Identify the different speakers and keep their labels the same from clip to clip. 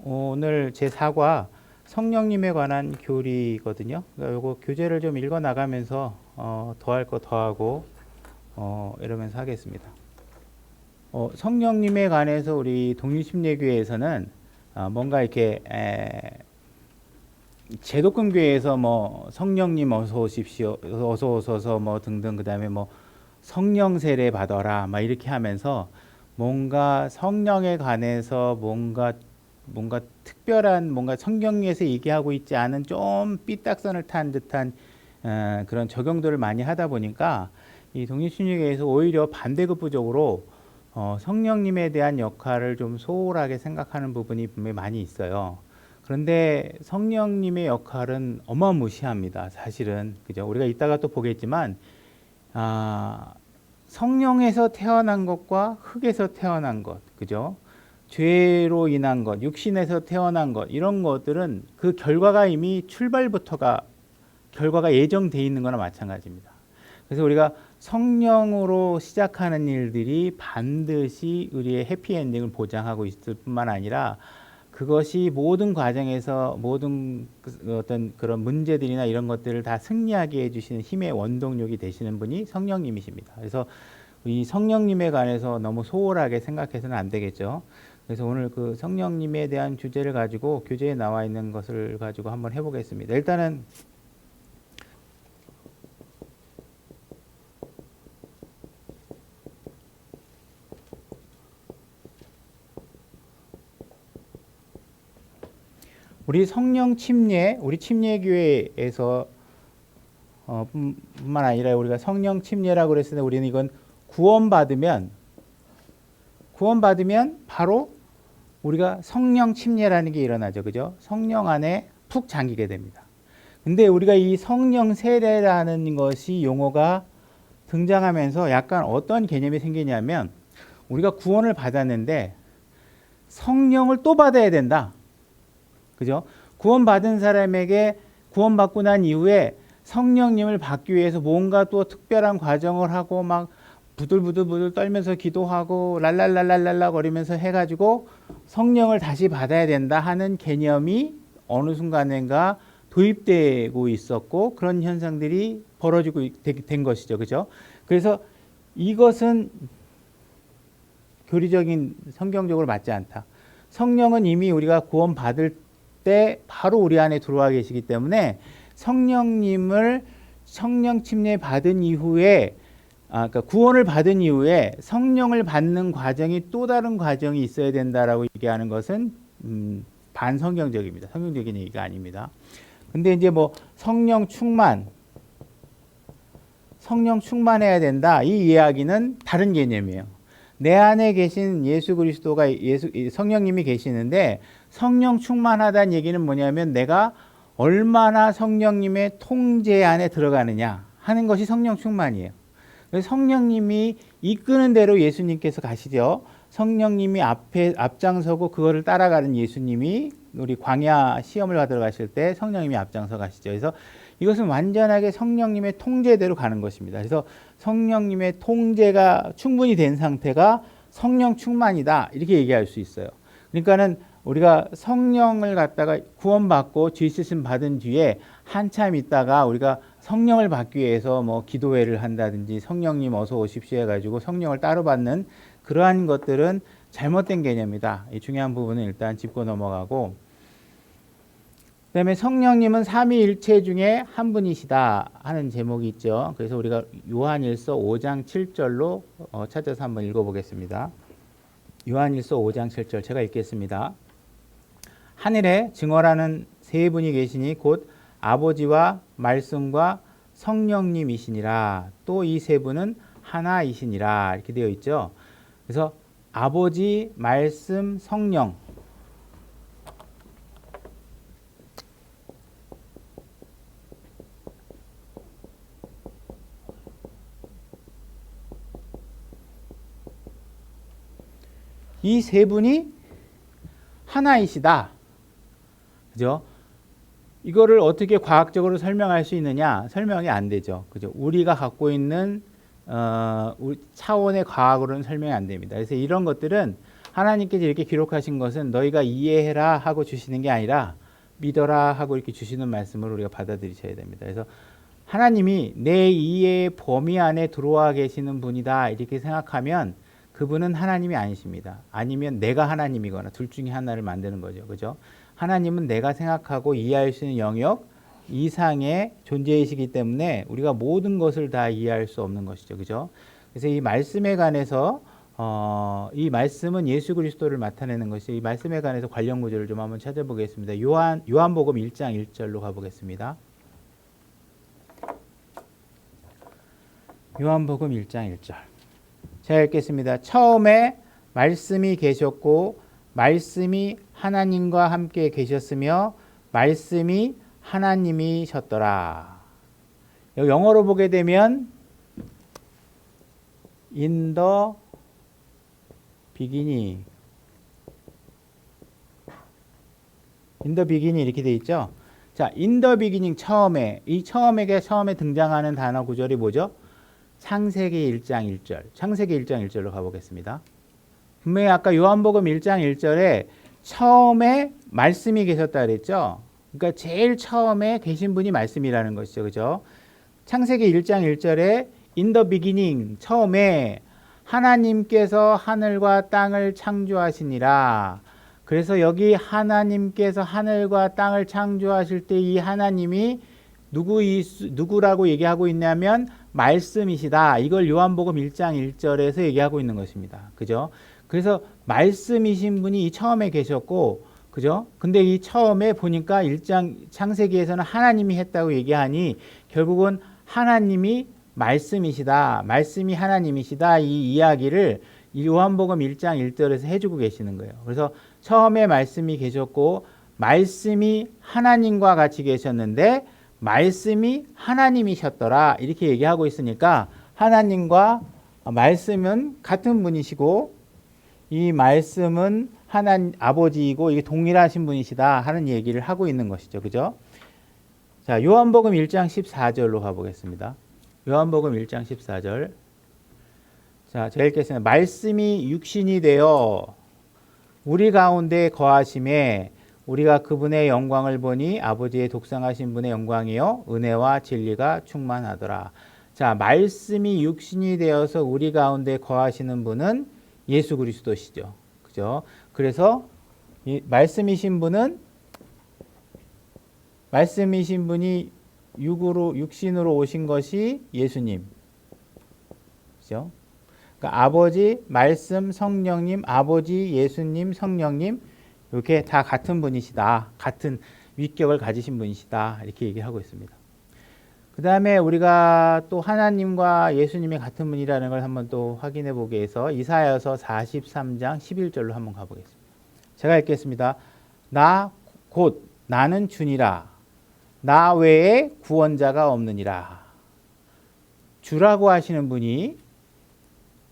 Speaker 1: 오늘 제4과 성령님에 관한 교리거든요. 그러니까 요거 교재를 좀 읽어 나가면서 더할 거 더하고 이러면서 하겠습니다. 성령님에 관해서 우리 독립심리교회에서는 뭔가 이렇게 제독금교회에서 뭐 성령님 어서 오십시오, 어서 오소서 뭐 등등, 그 다음에 뭐 성령 세례 받아라 막 이렇게 하면서 뭔가 성령에 관해서 뭔가 특별한 뭔가 성경에서 얘기하고 있지 않은 좀 삐딱선을 탄 듯한 그런 적용들을 많이 하다 보니까 이 독립심리교회에서 오히려 반대급부적으로 성령님에 대한 역할을 좀 소홀하게 생각하는 부분이 분명히 많이 있어요. 그런데 성령님의 역할은 어마무시합니다. 사실은 그죠? 우리가 이따가 또 보겠지만 성령에서 태어난 것과 흙에서 태어난 것, 그죠? 죄로 인한 것, 육신에서 태어난 것, 이런 것들은 그 결과가 이미 출발부터가 결과가 예정되어 있는 거나 마찬가지입니다. 그래서 우리가 성령으로 시작하는 일들이 반드시 우리의 해피엔딩을 보장하고 있을 뿐만 아니라 그것이 모든 과정에서 모든 어떤 그런 문제들이나 이런 것들을 다 승리하게 해주시는 힘의 원동력이 되시는 분이 성령님이십니다. 그래서 이 성령님에 관해서 너무 소홀하게 생각해서는 안 되겠죠. 그래서 오늘 그 성령님에 대한 주제를 가지고 교재에 나와 있는 것을 가지고 한번 해보겠습니다. 일단은 우리 성령 침례, 우리 침례교회에서 뿐만 아니라 우리가 성령 침례라고 그랬을 때 우리는 이건 구원받으면 바로 우리가 성령 침례라는 게 일어나죠. 그죠? 성령 안에 푹 잠기게 됩니다. 근데 우리가 이 성령 세례라는 것이 용어가 등장하면서 약간 어떤 개념이 생기냐면 우리가 구원을 받았는데 성령을 또 받아야 된다. 그죠? 구원받은 사람에게 구원받고 난 이후에 성령님을 받기 위해서 뭔가 또 특별한 과정을 하고 막 부들부들 떨면서 기도하고 랄랄랄랄랄라 거리면서 해가지고 성령을 다시 받아야 된다 하는 개념이 어느 순간인가 도입되고 있었고 그런 현상들이 벌어지고 된 것이죠. 그죠? 그래서 이것은 교리적인 성경적으로 맞지 않다. 성령은 이미 우리가 구원받을 때 바로 우리 안에 들어와 계시기 때문에 성령님을 성령 침례 받은 이후에 그러니까 구원을 받은 이후에 성령을 받는 과정이 또 다른 과정이 있어야 된다라고 얘기하는 것은 반성경적입니다. 성경적인 얘기가 아닙니다. 근데 이제 뭐 성령 충만해야 된다. 이 이야기는 다른 개념이에요. 내 안에 계신 예수 그리스도가 성령님이 계시는데 성령 충만하다는 얘기는 뭐냐면 내가 얼마나 성령님의 통제 안에 들어가느냐 하는 것이 성령 충만이에요. 성령님이 이끄는 대로 예수님께서 가시죠. 성령님이 앞장서고 그거를 따라가는 예수님이 우리 광야 시험을 받으러 가실 때 성령님이 앞장서 가시죠. 그래서 이것은 완전하게 성령님의 통제대로 가는 것입니다. 그래서 성령님의 통제가 충분히 된 상태가 성령 충만이다 이렇게 얘기할 수 있어요. 그러니까는 우리가 성령을 갖다가 구원받고 죄씻음 받은 뒤에 한참 있다가 우리가 성령을 받기 위해서 뭐 기도회를 한다든지 성령님 어서 오십시오 해가지고 성령을 따로 받는 그러한 것들은 잘못된 개념이다. 이 중요한 부분은 일단 짚고 넘어가고, 그 다음에 성령님은 삼위일체 중에 한 분이시다 하는 제목이 있죠. 그래서 우리가 요한일서 5장 7절로 찾아서 한번 읽어보겠습니다. 요한일서 5장 7절 제가 읽겠습니다. 하늘에 증언하는 세 분이 계시니 곧 아버지와 말씀과 성령님이시니라. 또 이 세 분은 하나이시니라. 이렇게 되어 있죠. 그래서 아버지, 말씀, 성령. 이 세 분이 하나이시다. 그죠? 이거를 어떻게 과학적으로 설명할 수 있느냐? 설명이 안 되죠. 그죠? 우리가 갖고 있는 차원의 과학으로는 설명이 안 됩니다. 그래서 이런 것들은 하나님께서 이렇게 기록하신 것은 너희가 이해해라 하고 주시는 게 아니라 믿어라 하고 이렇게 주시는 말씀을 우리가 받아들이셔야 됩니다. 그래서 하나님이 내 이해의 범위 안에 들어와 계시는 분이다 이렇게 생각하면 그분은 하나님이 아니십니다. 아니면 내가 하나님이거나 둘 중에 하나를 만드는 거죠. 그죠? 하나님은 내가 생각하고 이해할 수 있는 영역 이상의 존재이시기 때문에 우리가 모든 것을 다 이해할 수 없는 것이죠. 그죠? 그래서 이 말씀에 관해서 이 말씀은 예수 그리스도를 나타내는 것이 이 말씀에 관해서 관련 구절을 좀 한번 찾아보겠습니다. 요한복음 1장 1절로 가보겠습니다. 요한복음 1장 1절. 제가 읽겠습니다. 처음에 말씀이 계셨고 말씀이 하나님과 함께 계셨으며 말씀이 하나님이셨더라. 영어로 보게 되면 In the beginning 이렇게 돼 있죠. 자, in the beginning 처음에 이 처음에 등장하는 단어 구절이 뭐죠? 창세기 1장 1절. 창세기 1장 1절로 가보겠습니다. 분명히 아까 요한복음 1장 1절에 처음에 말씀이 계셨다 그랬죠. 그러니까 제일 처음에 계신 분이 말씀이라는 것이죠. 그죠? 창세기 1장 1절에 in the beginning 처음에 하나님께서 하늘과 땅을 창조하시니라. 그래서 여기 하나님께서 하늘과 땅을 창조하실 때 이 하나님이 누구라고 얘기하고 있냐면 말씀이시다. 이걸 요한복음 1장 1절에서 얘기하고 있는 것입니다. 그죠? 그래서 말씀이신 분이 이 처음에 계셨고, 그죠? 근데 이 처음에 보니까 창세기에서는 하나님이 했다고 얘기하니 결국은 하나님이 말씀이시다. 말씀이 하나님이시다. 이 이야기를 요한복음 1장 1절에서 해주고 계시는 거예요. 그래서 처음에 말씀이 계셨고 말씀이 하나님과 같이 계셨는데 말씀이 하나님이셨더라. 이렇게 얘기하고 있으니까 하나님과 말씀은 같은 분이시고 이 말씀은 하나님 아버지이고 이게 동일하신 분이시다 하는 얘기를 하고 있는 것이죠. 그죠? 자, 요한복음 1장 14절로 가보겠습니다. 요한복음 1장 14절. 자, 제가 읽겠습니다. 말씀이 육신이 되어 우리 가운데 거하심에 우리가 그분의 영광을 보니 아버지의 독생하신 분의 영광이요 은혜와 진리가 충만하더라. 자, 말씀이 육신이 되어서 우리 가운데 거하시는 분은 예수 그리스도시죠. 그죠? 그래서 이 말씀이신 분이 육신으로 오신 것이 예수님. 그죠? 그러니까 아버지, 말씀, 성령님, 아버지, 예수님, 성령님 이렇게 다 같은 분이시다. 같은 위격을 가지신 분이시다. 이렇게 얘기하고 있습니다. 그 다음에 우리가 또 하나님과 예수님이 같은 분이라는 걸 한번 또 확인해 보기 위해서 이사야서 43장 11절로 한번 가보겠습니다. 제가 읽겠습니다. 나는 주니라. 나 외에 구원자가 없느니라. 주라고 하시는 분이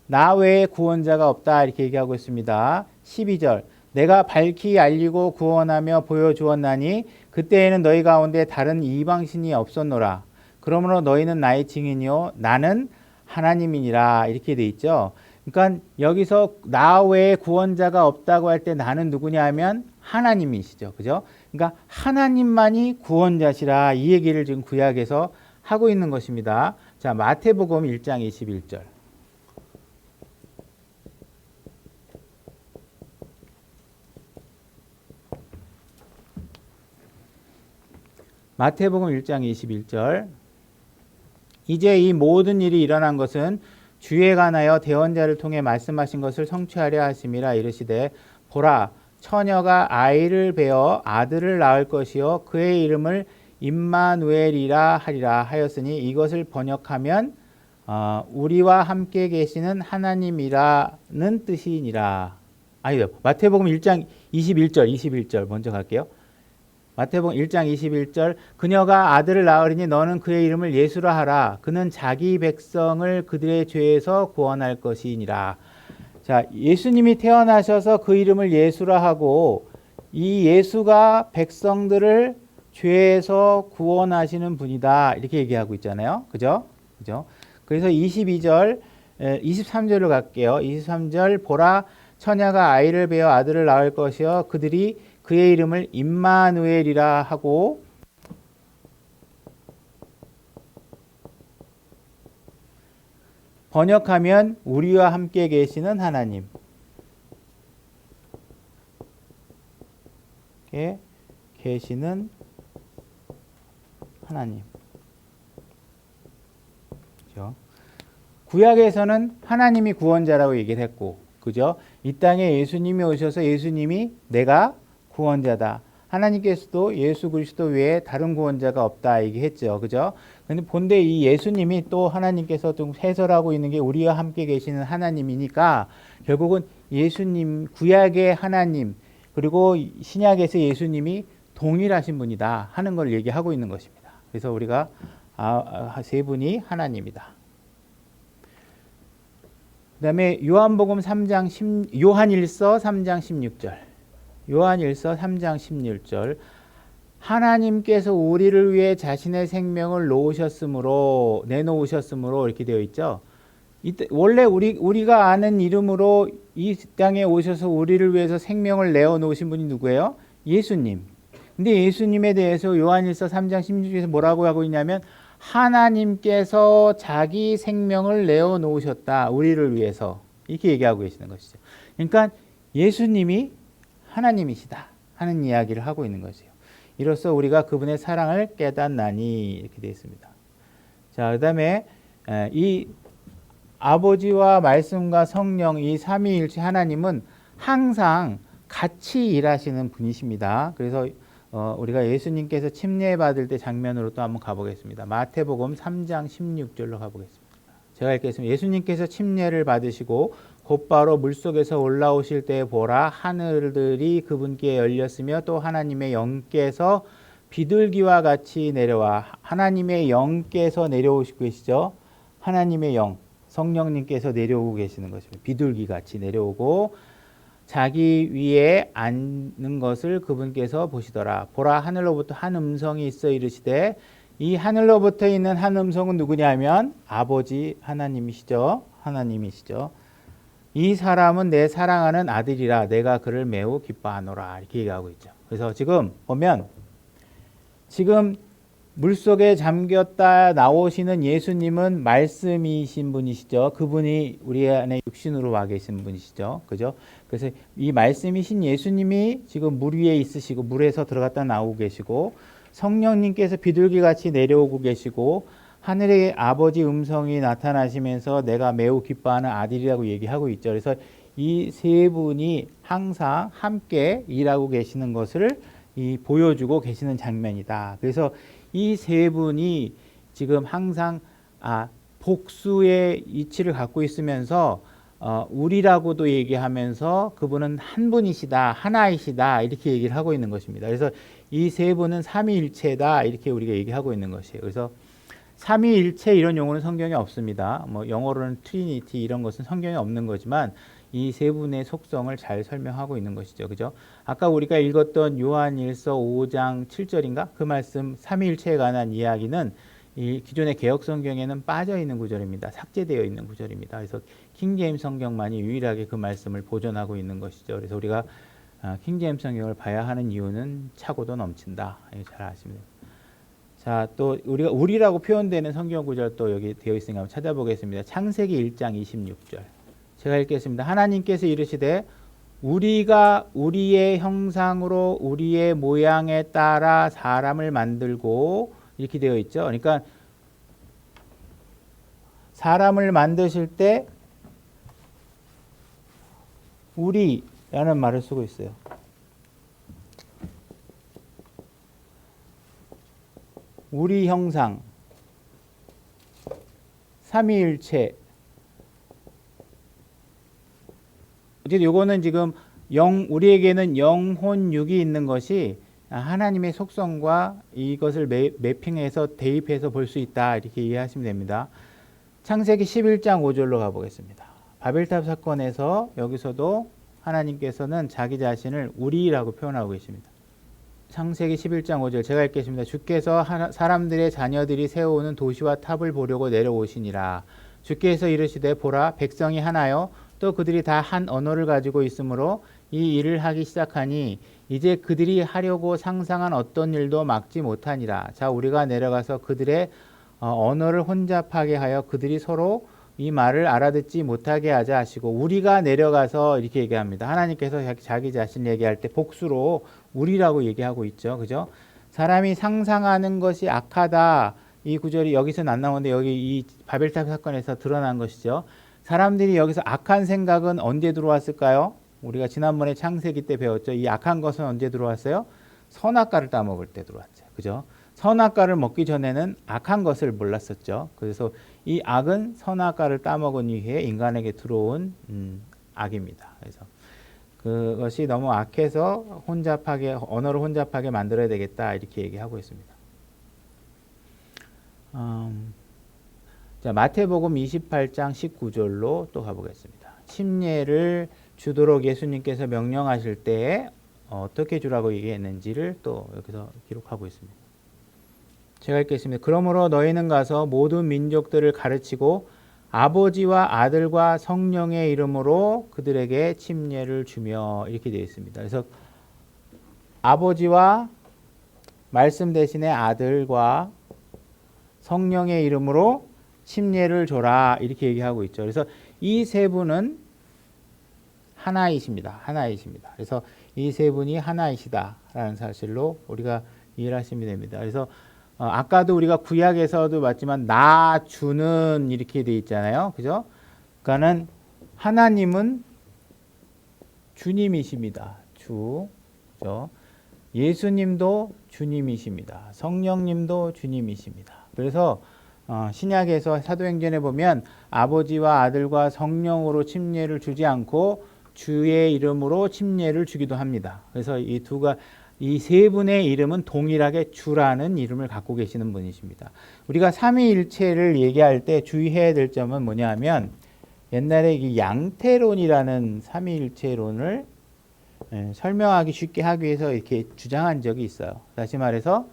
Speaker 1: 나 외에 구원자가 없다 이렇게 얘기하고 있습니다. 12절. 내가 밝히 알리고 구원하며 보여주었나니 그때에는 너희 가운데 다른 이방신이 없었노라. 그러므로 너희는 나의 증인이요 나는 하나님이니라. 이렇게 돼 있죠. 그러니까 여기서 나 외에 구원자가 없다고 할 때 나는 누구냐 하면 하나님이시죠. 그죠? 그러니까 하나님만이 구원자시라. 이 얘기를 지금 구약에서 하고 있는 것입니다. 자, 마태복음 1장 21절. 마태복음 1장 21절. 이제 이 모든 일이 일어난 것은 주에 관하여 대언자를 통해 말씀하신 것을 성취하려 하심이라. 이르시되 보라 처녀가 아이를 베어 아들을 낳을 것이요 그의 이름을 임마누엘이라 하리라 하였으니 이것을 번역하면 우리와 함께 계시는 하나님이라는 뜻이니라. 아니요. 마태복음 1장 21절 먼저 갈게요. 마태복음 1장 21절. 그녀가 아들을 낳으리니 너는 그의 이름을 예수라 하라. 그는 자기 백성을 그들의 죄에서 구원할 것이니라. 자, 예수님이 태어나셔서 그 이름을 예수라 하고 이 예수가 백성들을 죄에서 구원하시는 분이다. 이렇게 얘기하고 있잖아요. 그죠? 그죠? 그래서 23절로 갈게요. 23절 보라 처녀가 아이를 베어 아들을 낳을 것이요 그들이 그의 이름을 임마누엘이라 하고 번역하면 우리와 함께 계시는 하나님. 계시는 하나님. 그죠? 구약에서는 하나님이 구원자라고 얘기를 했고, 그죠? 이 땅에 예수님이 오셔서 예수님이 내가 구원자다. 하나님께서도 예수 그리스도 외에 다른 구원자가 없다 얘기했죠. 그죠? 근데 본데 이 예수님이 또 하나님께서 좀 해설하고 있는 게 우리와 함께 계시는 하나님이니까 결국은 예수님, 구약의 하나님, 그리고 신약에서 예수님이 동일하신 분이다 하는 걸 얘기하고 있는 것입니다. 그래서 우리가 세 분이 하나님이다. 그 다음에 요한일서 3장 16절. 요한일서 3장 16절. 하나님께서 우리를 위해 자신의 생명을 내놓으셨으므로 이렇게 되어 있죠. 원래 우리가 아는 이름으로 이 땅에 오셔서 우리를 위해서 생명을 내어놓으신 분이 누구예요? 예수님. 근데 예수님에 대해서 요한일서 3장 16절에서 뭐라고 하고 있냐면 하나님께서 자기 생명을 내어놓으셨다. 우리를 위해서. 이렇게 얘기하고 계시는 것이죠. 그러니까 예수님이 하나님이시다 하는 이야기를 하고 있는 것이에요. 이로써 우리가 그분의 사랑을 깨닫나니 이렇게 되어 있습니다. 자, 그 다음에 이 아버지와 말씀과 성령 이 삼위일체 하나님은 항상 같이 일하시는 분이십니다. 그래서 우리가 예수님께서 침례 받을 때 장면으로 또 한번 가보겠습니다. 마태복음 3장 16절로 가보겠습니다. 제가 읽겠습니다. 예수님께서 침례를 받으시고 곧바로 물속에서 올라오실 때 보라 하늘들이 그분께 열렸으며 또 하나님의 영께서 비둘기와 같이 내려와 하나님의 영께서 내려오시고 계시죠. 하나님의 영 성령님께서 내려오고 계시는 것입니다. 비둘기 같이 내려오고 자기 위에 앉는 것을 그분께서 보시더라. 보라 하늘로부터 한 음성이 있어 이르시되 이 하늘로부터 있는 한 음성은 누구냐면 아버지 하나님이시죠. 이 사람은 내 사랑하는 아들이라 내가 그를 매우 기뻐하노라 이렇게 얘기하고 있죠. 그래서 지금 보면 지금 물속에 잠겼다 나오시는 예수님은 말씀이신 분이시죠. 그분이 우리 안에 육신으로 와 계신 분이시죠. 그죠? 그래서 이 말씀이신 예수님이 지금 물 위에 있으시고 물에서 들어갔다 나오고 계시고 성령님께서 비둘기같이 내려오고 계시고 하늘의 아버지 음성이 나타나시면서 내가 매우 기뻐하는 아들이라고 얘기하고 있죠. 그래서 이 세 분이 항상 함께 일하고 계시는 것을 보여주고 계시는 장면이다. 그래서 이 세 분이 지금 항상 복수의 이치를 갖고 있으면서 우리라고도 얘기하면서 그분은 한 분이시다, 하나이시다 이렇게 얘기를 하고 있는 것입니다. 그래서 이 세 분은 삼위일체다 이렇게 우리가 얘기하고 있는 것이에요. 그래서 삼위일체 이런 용어는 성경에 없습니다. 뭐 영어로는 트리니티 이런 것은 성경에 없는 거지만 이 세 분의 속성을 잘 설명하고 있는 것이죠. 그죠? 아까 우리가 읽었던 요한일서 5장 7절인가? 그 말씀 삼위일체에 관한 이야기는 이 기존의 개역 성경에는 빠져 있는 구절입니다. 삭제되어 있는 구절입니다. 그래서 킹제임스 성경만이 유일하게 그 말씀을 보존하고 있는 것이죠. 그래서 우리가 킹제임스 성경을 봐야 하는 이유는 차고도 넘친다. 잘 아십니다. 자, 또 우리가 우리라고 표현되는 성경 구절 또 여기 되어 있으니까 한번 찾아보겠습니다. 창세기 1장 26절. 제가 읽겠습니다. 하나님께서 이르시되 우리가 우리의 형상으로 우리의 모양에 따라 사람을 만들고 이렇게 되어 있죠. 그러니까 사람을 만드실 때 우리라는 말을 쓰고 있어요. 우리 형상, 삼위일체. 어쨌든 요거는 지금 우리에게는 영혼, 육이 있는 것이 하나님의 속성과 이것을 매핑해서 대입해서 볼 수 있다 이렇게 이해하시면 됩니다. 창세기 11장 5절로 가보겠습니다. 바벨탑 사건에서 여기서도 하나님께서는 자기 자신을 우리라고 표현하고 계십니다. 창세기 11장 5절 제가 읽겠습니다. 주께서 사람들의 자녀들이 세우는 도시와 탑을 보려고 내려오시니라. 주께서 이르시되 보라 백성이 하나요 또 그들이 다 한 언어를 가지고 있으므로 이 일을 하기 시작하니 이제 그들이 하려고 상상한 어떤 일도 막지 못하니라. 자, 우리가 내려가서 그들의 언어를 혼잡하게 하여 그들이 서로 이 말을 알아듣지 못하게 하자 하시고, 우리가 내려가서 이렇게 얘기합니다. 하나님께서 자기 자신 얘기할 때 복수로 우리라고 얘기하고 있죠. 그죠? 사람이 상상하는 것이 악하다. 이 구절이 여기서는 안 나오는데 여기 이 바벨탑 사건에서 드러난 것이죠. 사람들이 여기서 악한 생각은 언제 들어왔을까요? 우리가 지난번에 창세기 때 배웠죠. 이 악한 것은 언제 들어왔어요? 선악과를 따먹을 때 들어왔죠. 그죠? 선악과를 먹기 전에는 악한 것을 몰랐었죠. 그래서 이 악은 선악과를 따먹은 이후에 인간에게 들어온 악입니다. 그래서 그것이 너무 악해서 혼잡하게, 언어를 혼잡하게 만들어야 되겠다, 이렇게 얘기하고 있습니다. 자, 마태복음 28장 19절로 또 가보겠습니다. 침례를 주도록 예수님께서 명령하실 때에 어떻게 주라고 얘기했는지를 또 여기서 기록하고 있습니다. 제가 읽겠습니다. 그러므로 너희는 가서 모든 민족들을 가르치고 아버지와 아들과 성령의 이름으로 그들에게 침례를 주며, 이렇게 되어 있습니다. 그래서 아버지와 말씀 대신에 아들과 성령의 이름으로 침례를 줘라, 이렇게 얘기하고 있죠. 그래서 이 세 분은 하나이십니다. 하나이십니다. 그래서 이 세 분이 하나이시다라는 사실로 우리가 이해를 하시면 됩니다. 그래서 아까도 우리가 구약에서도 봤지만 나 주는 이렇게 돼 있잖아요. 그죠? 그러니까는 하나님은 주님이십니다. 주. 그죠? 예수님도 주님이십니다. 성령님도 주님이십니다. 그래서 신약에서 사도행전에 보면 아버지와 아들과 성령으로 침례를 주지 않고 주의 이름으로 침례를 주기도 합니다. 그래서 이 세 분의 이름은 동일하게 주라는 이름을 갖고 계시는 분이십니다. 우리가 삼위일체를 얘기할 때 주의해야 될 점은 뭐냐 하면, 옛날에 이 양태론이라는 삼위일체론을 설명하기 쉽게 하기 위해서 이렇게 주장한 적이 있어요. 다시 말해서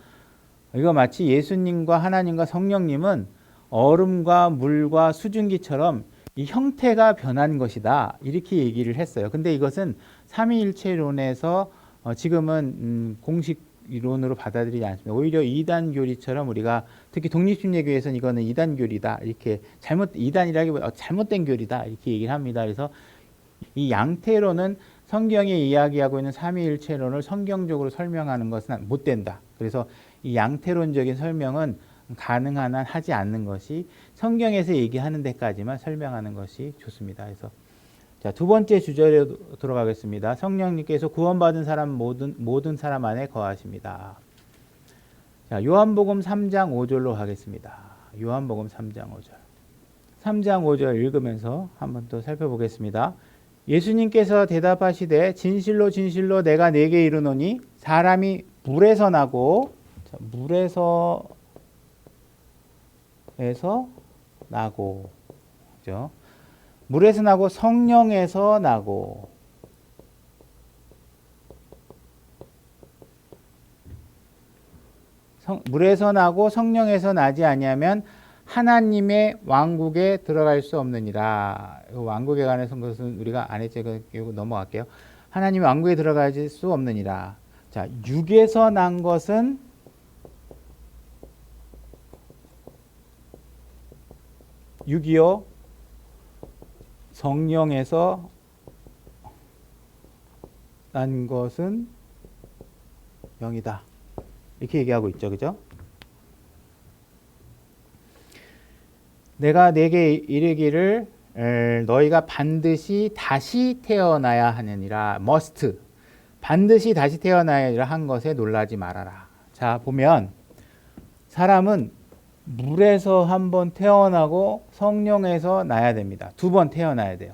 Speaker 1: 이거 마치 예수님과 하나님과 성령님은 얼음과 물과 수증기처럼 이 형태가 변한 것이다, 이렇게 얘기를 했어요. 근데 이것은 삼위일체론에서 지금은 공식 이론으로 받아들이지 않습니다. 오히려 이단교리처럼 우리가, 특히 독립심리교에서는 이거는 이단교리다, 이렇게 이단이라기보다 잘못된 교리다, 이렇게 얘기를 합니다. 그래서 이 양태론은 성경이 이야기하고 있는 삼위일체론을 성경적으로 설명하는 것은 못 된다. 그래서 이 양태론적인 설명은 가능한 한 하지 않는 것이, 성경에서 얘기하는 데까지만 설명하는 것이 좋습니다. 그래서 자, 두 번째 주절에 들어가겠습니다. 성령님께서 구원받은 사람 모든 사람 안에 거하십니다. 자, 요한복음 3장 5절로 가겠습니다. 요한복음 3장 5절. 3장 5절 읽으면서 한번 또 살펴보겠습니다. 예수님께서 대답하시되 진실로 진실로 내가 네게 이르노니 사람이 물에서 나고, 자, 물에서 나고, 그죠? 물에서 나고 성령에서 나고, 물에서 나고 성령에서 나지 아니하면 하나님의 왕국에 들어갈 수 없느니라. 왕국에 관해서 것은 우리가 안 했죠. 이거 넘어갈게요. 하나님의 왕국에 들어갈 수 없느니라. 자, 육에서 난 것은 육이요, 성령에서 난 것은 영이다, 이렇게 얘기하고 있죠. 그죠? 내가 네게 이르기를 너희가 반드시 다시 태어나야 하느니라. must. 반드시 다시 태어나야 하느니라 한 것에 놀라지 말아라. 자, 보면 사람은 물에서 한번 태어나고 성령에서 나야 됩니다. 두 번 태어나야 돼요.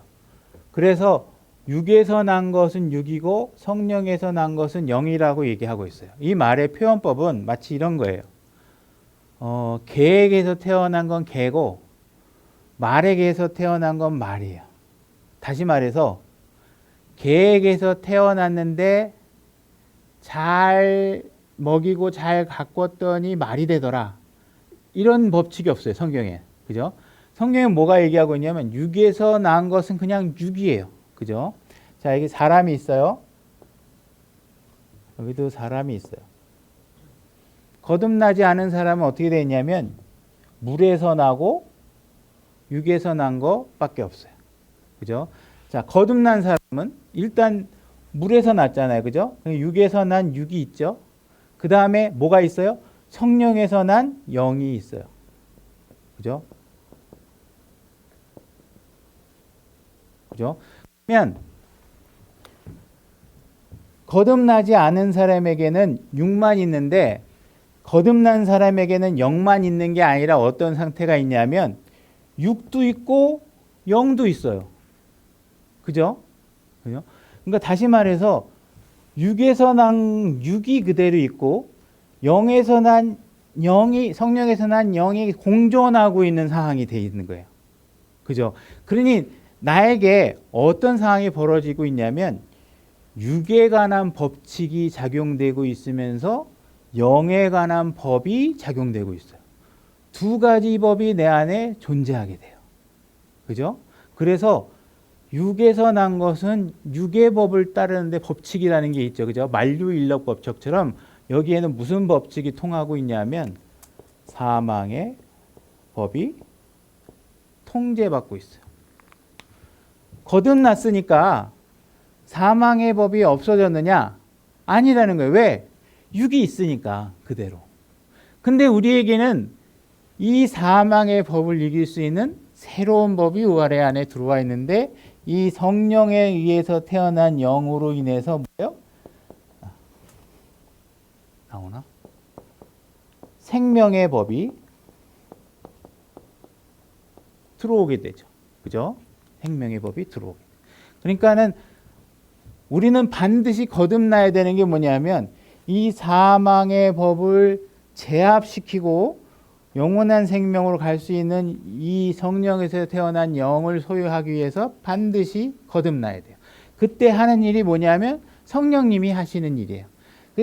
Speaker 1: 그래서 육에서 난 것은 육이고 성령에서 난 것은 영이라고 얘기하고 있어요. 이 말의 표현법은 마치 이런 거예요. 개에게서 태어난 건 개고 말에게서 태어난 건 말이에요. 다시 말해서 개에게서 태어났는데 잘 먹이고 잘 가꿨더니 말이 되더라. 이런 법칙이 없어요, 성경에. 그죠? 성경에 뭐가 얘기하고 있냐면 육에서 난 것은 그냥 육이에요. 그죠? 자, 여기 사람이 있어요. 여기도 사람이 있어요. 거듭나지 않은 사람은 어떻게 되어 있냐면 물에서 나고 육에서 난 것밖에 없어요. 그죠? 자, 거듭난 사람은 일단 물에서 났잖아요. 그죠? 육에서 난 육이 있죠. 그 다음에 뭐가 있어요? 성령에서 난 영이 있어요. 그죠? 그죠? 그러면 거듭나지 않은 사람에게는 육만 있는데 거듭난 사람에게는 영만 있는 게 아니라 어떤 상태가 있냐면 육도 있고 영도 있어요. 그죠? 그죠? 그러니까 다시 말해서 육에서 난 육이 그대로 있고 영에서 난 영이 성령에서 난 영이 공존하고 있는 상황이 돼 있는 거예요. 그죠? 그러니 나에게 어떤 상황이 벌어지고 있냐면 육에 관한 법칙이 작용되고 있으면서 영에 관한 법이 작용되고 있어요. 두 가지 법이 내 안에 존재하게 돼요. 그죠? 그래서 육에서 난 것은 육의 법을 따르는데 법칙이라는 게 있죠. 그죠? 만류인력 법칙처럼 여기에는 무슨 법칙이 통하고 있냐면 사망의 법이 통제받고 있어요. 거듭났으니까 사망의 법이 없어졌느냐? 아니라는 거예요. 왜? 육이 있으니까 그대로. 근데 우리에게는 이 사망의 법을 이길 수 있는 새로운 법이 우리 안에 들어와 있는데 이 성령에 의해서 태어난 영으로 인해서 뭐예요? 나오나? 생명의 법이 들어오게 되죠. 그죠? 생명의 법이 들어오게. 그러니까는 우리는 반드시 거듭나야 되는 게 뭐냐면 이 사망의 법을 제압시키고 영원한 생명으로 갈 수 있는 이 성령에서 태어난 영을 소유하기 위해서 반드시 거듭나야 돼요. 그때 하는 일이 뭐냐면 성령님이 하시는 일이에요.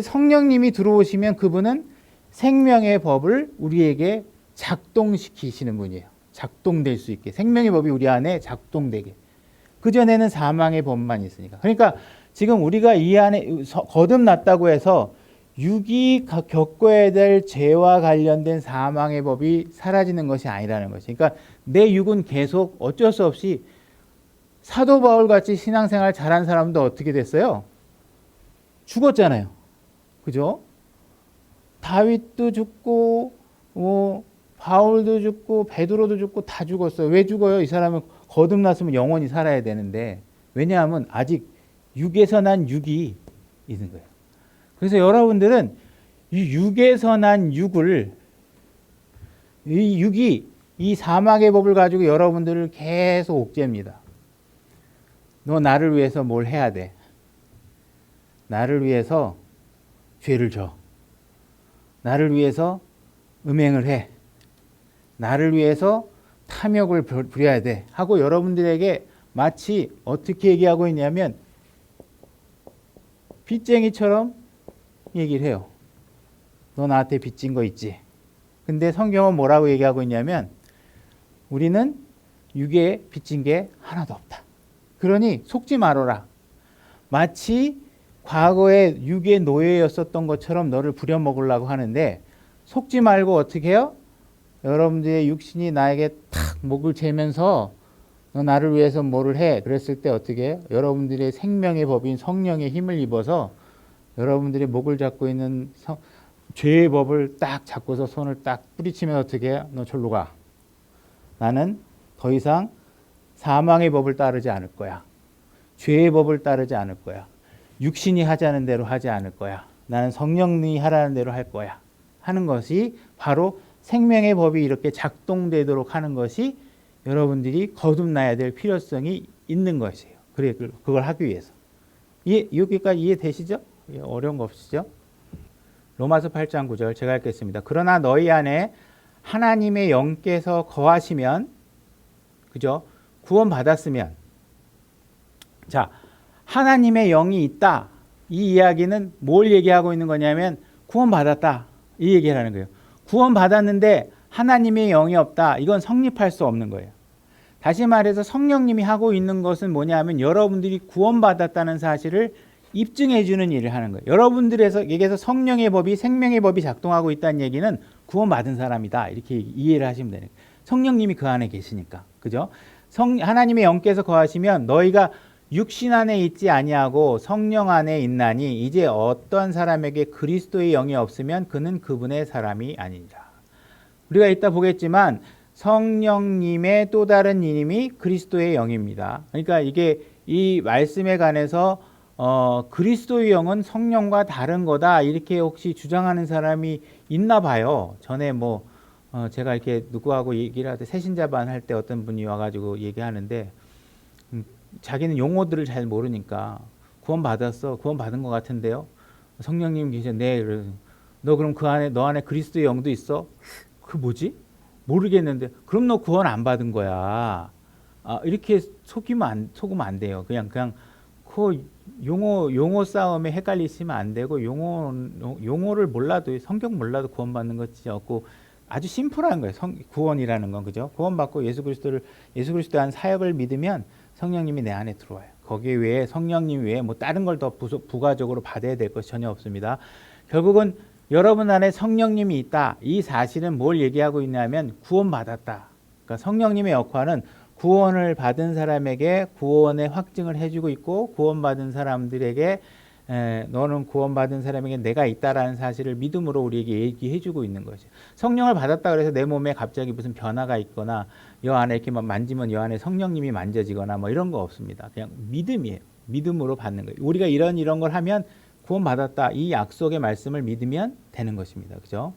Speaker 1: 성령님이 들어오시면 그분은 생명의 법을 우리에게 작동시키시는 분이에요. 작동될 수 있게. 생명의 법이 우리 안에 작동되게. 그전에는 사망의 법만 있으니까. 그러니까 지금 우리가 이 안에 거듭났다고 해서 육이 겪어야 될 죄와 관련된 사망의 법이 사라지는 것이 아니라는 것이. 그러니까 내 육은 계속 어쩔 수 없이 사도 바울 같이 신앙생활 잘한 사람도 어떻게 됐어요? 죽었잖아요. 그죠? 다윗도 죽고 바울도 죽고 베드로도 죽고 다 죽었어요. 왜 죽어요? 이 사람은 거듭났으면 영원히 살아야 되는데 왜냐하면 아직 육에서 난 육이 있는 거예요. 그래서 여러분들은 이 육에서 난 육을 이 육이 이 사막의 법을 가지고 여러분들을 계속 옥죄입니다. 너 나를 위해서 뭘 해야 돼? 나를 위해서 죄를 져. 나를 위해서 음행을 해. 나를 위해서 탐욕을 부려야 돼. 하고 여러분들에게 마치 어떻게 얘기하고 있냐면 빚쟁이처럼 얘기를 해요. 너 나한테 빚진 거 있지? 근데 성경은 뭐라고 얘기하고 있냐면 우리는 육에 빚진 게 하나도 없다. 그러니 속지 말아라. 마치 과거에 육의 노예였었던 것처럼 너를 부려먹으려고 하는데 속지 말고 어떻게 해요? 여러분들의 육신이 나에게 탁 목을 재면서 너 나를 위해서 뭐를 해? 그랬을 때 어떻게 해요? 여러분들의 생명의 법인 성령의 힘을 입어서 여러분들이 목을 잡고 있는 죄의 법을 딱 잡고서 손을 딱 뿌리치면 어떻게 해요? 너 절로 가. 나는 더 이상 사망의 법을 따르지 않을 거야. 죄의 법을 따르지 않을 거야. 육신이 하자는 대로 하지 않을 거야. 나는 성령님이 하라는 대로 할 거야. 하는 것이 바로 생명의 법이 이렇게 작동되도록 하는 것이 여러분들이 거듭나야 될 필요성이 있는 것이에요. 그래, 그걸 하기 위해서. 여기까지 이해되시죠? 어려운 거 없으시죠? 로마서 8장 9절 제가 읽겠습니다. 그러나 너희 안에 하나님의 영께서 거하시면, 그죠? 구원 받았으면, 자, 하나님의 영이 있다. 이 이야기는 뭘 얘기하고 있는 거냐면 구원 받았다. 이 얘기를 하는 거예요. 구원 받았는데 하나님의 영이 없다. 이건 성립할 수 없는 거예요. 다시 말해서 성령님이 하고 있는 것은 뭐냐면 여러분들이 구원받았다는 사실을 입증해 주는 일을 하는 거예요. 여러분들에게서 성령의 법이 생명의 법이 작동하고 있다는 얘기는 구원받은 사람이다. 이렇게 이해를 하시면 되는 거예요. 성령님이 그 안에 계시니까. 그죠? 하나님의 영께서 거하시면 너희가 육신 안에 있지 아니하고 성령 안에 있나니 이제 어떤 사람에게 그리스도의 영이 없으면 그는 그분의 사람이 아니라. 우리가 이따 보겠지만 성령님의 또 다른 이름이 그리스도의 영입니다. 그러니까 이게 이 말씀에 관해서 그리스도의 영은 성령과 다른 거다 이렇게 혹시 주장하는 사람이 있나 봐요. 전에 제가 이렇게 누구하고 얘기를 할 때 새신자반 할 때 어떤 분이 와가지고 얘기하는데 자기는 용어들을 잘 모르니까 구원 받은 것 같은데요. 성령님 계셔. 네. 너 그럼 너 안에 그리스도의 영도 있어? 그 뭐지? 모르겠는데. 그럼 너 구원 안 받은 거야. 이렇게 속으면 안 돼요. 그냥 그 용어 싸움에 헷갈리시면 안 되고 용어를 몰라도 성경 몰라도 구원 받는 것이 없고 아주 심플한 거예요. 구원이라는 건 그죠? 구원받고 예수 그리스도에 한 사역을 믿으면 성령님이 내 안에 들어와요. 거기에 외에 성령님 외에 다른 걸 더 부가적으로 받아야 될 것이 전혀 없습니다. 결국은 여러분 안에 성령님이 있다. 이 사실은 뭘 얘기하고 있냐면 구원받았다. 그러니까 성령님의 역할은 구원을 받은 사람에게 구원의 확증을 해주고 있고 구원받은 사람들에게 너는 구원받은 사람에게 내가 있다라는 사실을 믿음으로 우리에게 얘기해주고 있는 거죠. 성령을 받았다 그래서 내 몸에 갑자기 무슨 변화가 있거나 여 안에 이렇게 만지면 여 안에 성령님이 만져지거나 이런 거 없습니다. 그냥 믿음이에요. 믿음으로 받는 거예요. 우리가 이런 걸 하면 구원받았다. 이 약속의 말씀을 믿으면 되는 것입니다. 그죠?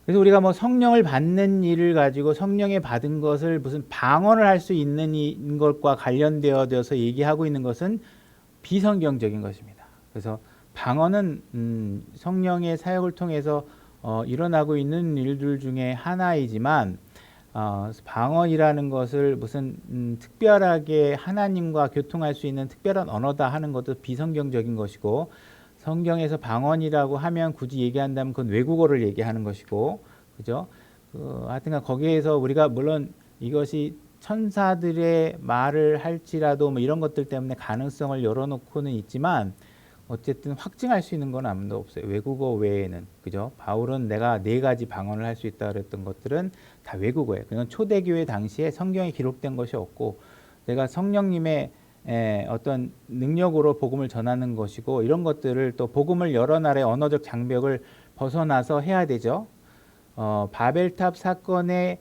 Speaker 1: 그래서 우리가 성령을 받는 일을 가지고 성령에 받은 것을 무슨 방언을 할 수 있는 것과 관련되어서 얘기하고 있는 것은 비성경적인 것입니다. 그래서 방언은 성령의 사역을 통해서 일어나고 있는 일들 중에 하나이지만 방언이라는 것을 무슨 특별하게 하나님과 교통할 수 있는 특별한 언어다 하는 것도 비성경적인 것이고 성경에서 방언이라고 하면 굳이 얘기한다면 그건 외국어를 얘기하는 것이고 그죠? 하여튼간 거기에서 우리가 물론 이것이 천사들의 말을 할지라도 이런 것들 때문에 가능성을 열어놓고는 있지만 어쨌든 확증할 수 있는 건 아무도 없어요. 외국어 외에는 그죠? 바울은 내가 4가지 방언을 할 수 있다 그랬던 것들은 다 외국어예요. 그건 초대교회 당시에 성경에 기록된 것이 없고 내가 성령님의 어떤 능력으로 복음을 전하는 것이고 이런 것들을 또 복음을 여러 나라의 언어적 장벽을 벗어나서 해야 되죠. 바벨탑 사건의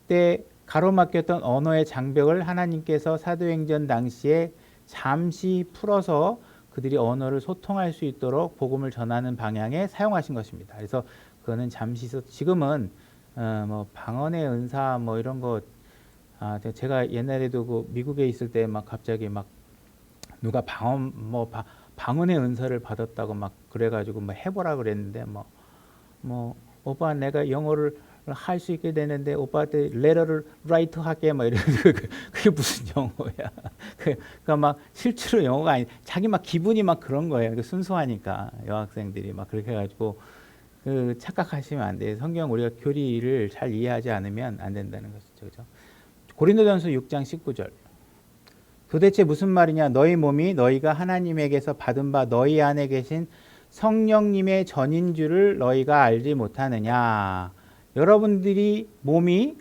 Speaker 1: 때 가로막혔던 언어의 장벽을 하나님께서 사도행전 당시에 잠시 풀어서 그들이 언어를 소통할 수 있도록 복음을 전하는 방향에 사용하신 것입니다. 그래서 그거는 잠시 지금은 방언의 은사 이런 거 제가 옛날에도 미국에 있을 때 갑자기 누가 방언의 은사를 받았다고 그래가지고 해보라 그랬는데 오빠 내가 영어를 할 수 있게 되는데 오빠한테 레터를 라이트 할게 이러면서 그게 무슨 영어야? 그러니까 실제로 영어가 아니 자기 기분이 그런 거예요. 순수하니까 여학생들이 그렇게 해가지고 착각하시면 안 돼요. 성경 우리가 교리를 잘 이해하지 않으면 안 된다는 것이죠. 그죠? 고린도전서 6장 19절. 도대체 무슨 말이냐? 너희 몸이 너희가 하나님에게서 받은 바 너희 안에 계신 성령님의 전인 줄을 너희가 알지 못하느냐? 여러분들이 몸이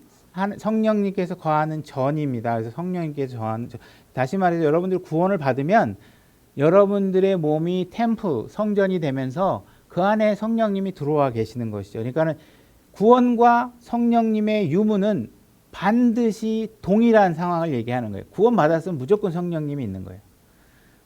Speaker 1: 성령님께서 거하는 전입니다. 그래서 성령님께서 거하는 다시 말해서 여러분들이 구원을 받으면 여러분들의 몸이 템플, 성전이 되면서 그 안에 성령님이 들어와 계시는 것이죠. 그러니까는 구원과 성령님의 유무는 반드시 동일한 상황을 얘기하는 거예요. 구원 받았으면 무조건 성령님이 있는 거예요.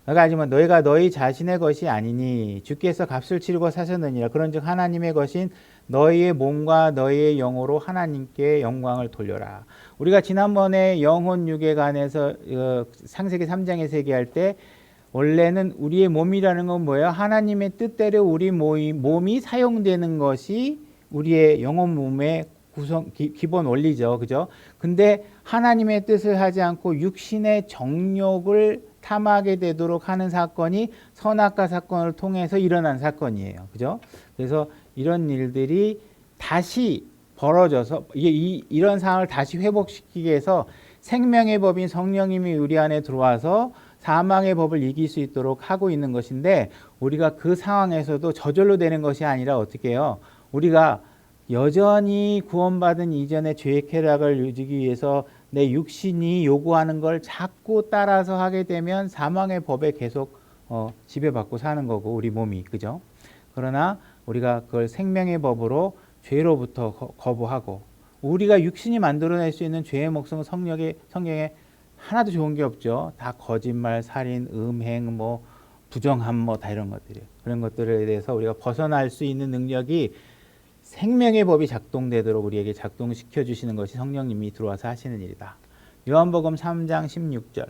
Speaker 1: 하지만 너희가 너희 자신의 것이 아니니 주께서 값을 치르고 사셨느니라. 그런즉 하나님의 것인 너희의 몸과 너희의 영으로 하나님께 영광을 돌려라. 우리가 지난번에 영혼 육에 관해서 창세기 3장에서 얘기할 때 원래는 우리의 몸이라는 건 뭐예요? 하나님의 뜻대로 우리 몸이 사용되는 것이 우리의 영혼 몸의 기본 원리죠. 그죠? 근데 하나님의 뜻을 하지 않고 육신의 정욕을 탐하게 되도록 하는 사건이 선악과 사건을 통해서 일어난 사건이에요. 그죠? 그래서 이런 일들이 다시 벌어져서 이런 상황을 다시 회복시키기 위해서 생명의 법인 성령님이 우리 안에 들어와서 사망의 법을 이길 수 있도록 하고 있는 것인데, 우리가 그 상황에서도 저절로 되는 것이 아니라 어떻게 해요? 우리가 여전히 구원받은 이전의 죄의 쾌락을 유지하기 위해서 내 육신이 요구하는 걸 자꾸 따라서 하게 되면 사망의 법에 계속 지배받고 사는 거고, 우리 몸이, 그죠? 그러나 우리가 그걸 생명의 법으로 죄로부터 거부하고, 우리가 육신이 만들어낼 수 있는 죄의 목성은 성경에 하나도 좋은 게 없죠. 다 거짓말, 살인, 음행, 뭐 부정함, 뭐 다 이런 것들이에요. 그런 것들에 대해서 우리가 벗어날 수 있는 능력이 생명의 법이 작동되도록 우리에게 작동시켜 주시는 것이 성령님이 들어와서 하시는 일이다. 요한복음 3장 16절.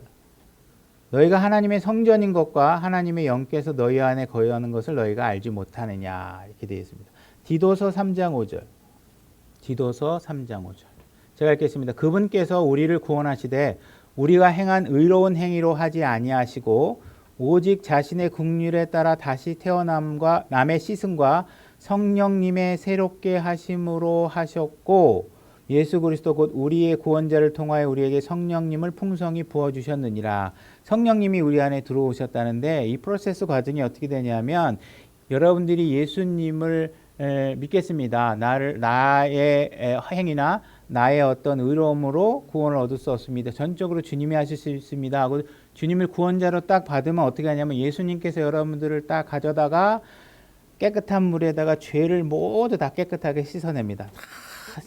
Speaker 1: 너희가 하나님의 성전인 것과 하나님의 영께서 너희 안에 거하는 것을 너희가 알지 못하느냐, 이렇게 되어 있습니다. 디도서 3장 5절. 디도서 3장 5절. 제가 읽겠습니다. 그분께서 우리를 구원하시되 우리가 행한 의로운 행위로 하지 아니하시고 오직 자신의 긍휼에 따라 다시 태어남과 남의 씻음과 성령님의 새롭게 하심으로 하셨고, 예수 그리스도 곧 우리의 구원자를 통하여 우리에게 성령님을 풍성히 부어주셨느니라. 성령님이 우리 안에 들어오셨다는데, 이 프로세스 과정이 어떻게 되냐면, 여러분들이 예수님을 믿겠습니다. 나의 행위나 나의 어떤 의로움으로 구원을 얻을 수 없습니다. 전적으로 주님이 하실 수 있습니다 하고 주님을 구원자로 딱 받으면 어떻게 하냐면, 예수님께서 여러분들을 딱 가져다가 깨끗한 물에다가 죄를 모두 다 깨끗하게 씻어냅니다. 다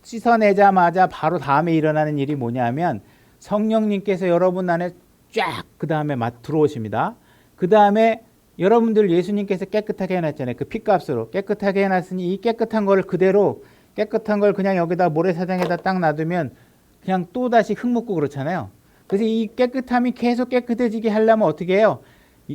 Speaker 1: 씻어내자마자 바로 다음에 일어나는 일이 뭐냐면, 성령님께서 여러분 안에 쫙 그 다음에 들어오십니다. 그 다음에 여러분들 예수님께서 깨끗하게 해놨잖아요. 그 피값으로 깨끗하게 해놨으니 이 깨끗한 걸 그대로, 깨끗한 걸 그냥 여기다 모래사장에다 딱 놔두면 그냥 또다시 흙 묻고 그렇잖아요. 그래서 이 깨끗함이 계속 깨끗해지게 하려면 어떻게 해요?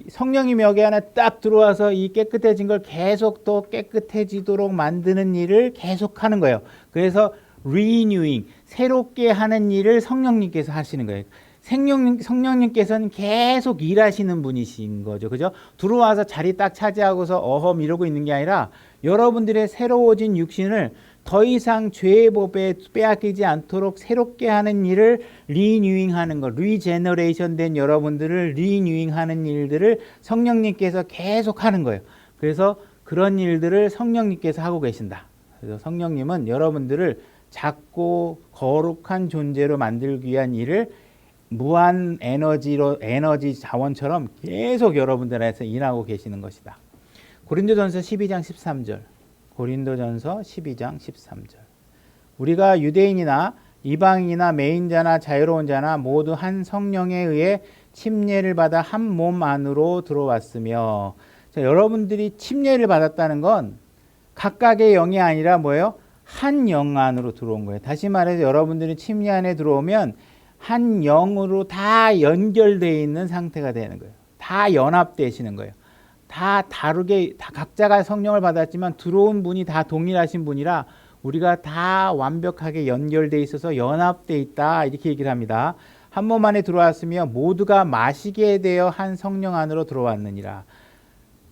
Speaker 1: 성령님이 여기 안에 딱 들어와서 이 깨끗해진 걸 계속 더 깨끗해지도록 만드는 일을 계속 하는 거예요. 그래서 renewing, 새롭게 하는 일을 성령님께서 하시는 거예요. 성령님께서는 계속 일하시는 분이신 거죠. 그죠? 들어와서 자리 딱 차지하고서 어험 이러고 있는 게 아니라, 여러분들의 새로워진 육신을 더 이상 죄의 법에 빼앗기지 않도록 새롭게 하는 일을 리뉴잉 하는 것, 리제너레이션 된 여러분들을 리뉴잉 하는 일들을 성령님께서 계속 하는 거예요. 그래서 그런 일들을 성령님께서 하고 계신다. 그래서 성령님은 여러분들을 작고 거룩한 존재로 만들기 위한 일을 무한 에너지 자원처럼 계속 여러분들 안에서 일하고 계시는 것이다. 고린도전서 12장 13절. 고린도전서 12장 13절. 우리가 유대인이나 이방인이나 매인자나 자유로운 자나 모두 한 성령에 의해 침례를 받아 한 몸 안으로 들어왔으며. 자, 여러분들이 침례를 받았다는 건 각각의 영이 아니라 뭐예요? 한 영 안으로 들어온 거예요. 다시 말해서 여러분들이 침례 안에 들어오면 한 영으로 다 연결되어 있는 상태가 되는 거예요. 다 연합되시는 거예요. 다 다르게, 다 각자가 성령을 받았지만 들어온 분이 다 동일하신 분이라 우리가 다 완벽하게 연결되어 있어서 연합되어 있다, 이렇게 얘기를 합니다. 한 몸 안에 들어왔으며 모두가 마시게 되어 한 성령 안으로 들어왔느니라.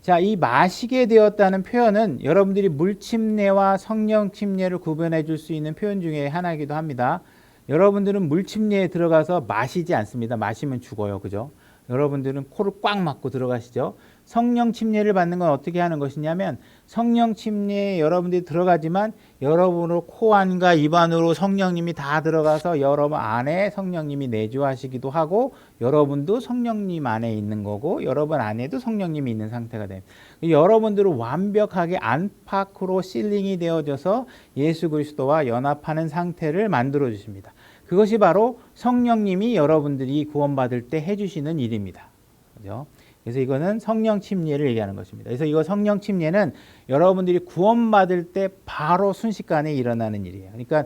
Speaker 1: 자, 이 마시게 되었다는 표현은 여러분들이 물 침례와 성령 침례를 구분해 줄 수 있는 표현 중에 하나이기도 합니다. 여러분들은 물 침례에 들어가서 마시지 않습니다. 마시면 죽어요. 그죠? 여러분들은 코를 꽉 막고 들어가시죠. 성령 침례를 받는 건 어떻게 하는 것이냐면, 성령 침례에 여러분들이 들어가지만 여러분으로 코 안과 입 안으로 성령님이 다 들어가서 여러분 안에 성령님이 내주하시기도 하고, 여러분도 성령님 안에 있는 거고 여러분 안에도 성령님이 있는 상태가 됩니다. 여러분들은 완벽하게 안팎으로 실링이 되어져서 예수 그리스도와 연합하는 상태를 만들어 주십니다. 그것이 바로 성령님이 여러분들이 구원받을 때 해주시는 일입니다. 그죠? 그래서 이거는 성령 침례를 얘기하는 것입니다. 그래서 이거 성령 침례는 여러분들이 구원받을 때 바로 순식간에 일어나는 일이에요. 그러니까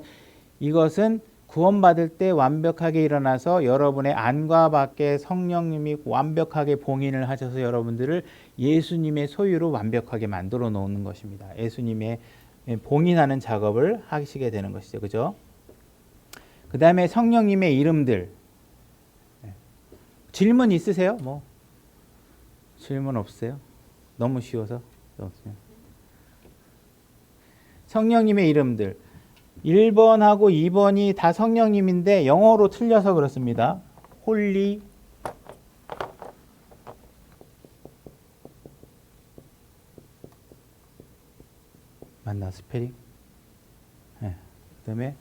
Speaker 1: 이것은 구원받을 때 완벽하게 일어나서 여러분의 안과 밖에 성령님이 완벽하게 봉인을 하셔서 여러분들을 예수님의 소유로 완벽하게 만들어 놓는 것입니다. 예수님의 봉인하는 작업을 하시게 되는 것이죠. 그죠? 그 다음에 성령님의 이름들. 질문 있으세요? 뭐 질문 없어요? 너무 쉬워서? 성령님의 이름들 1번하고 2번이 다 성령님인데 영어로 틀려서 그렇습니다. 홀리 맞나 스페링? 네. 그다음에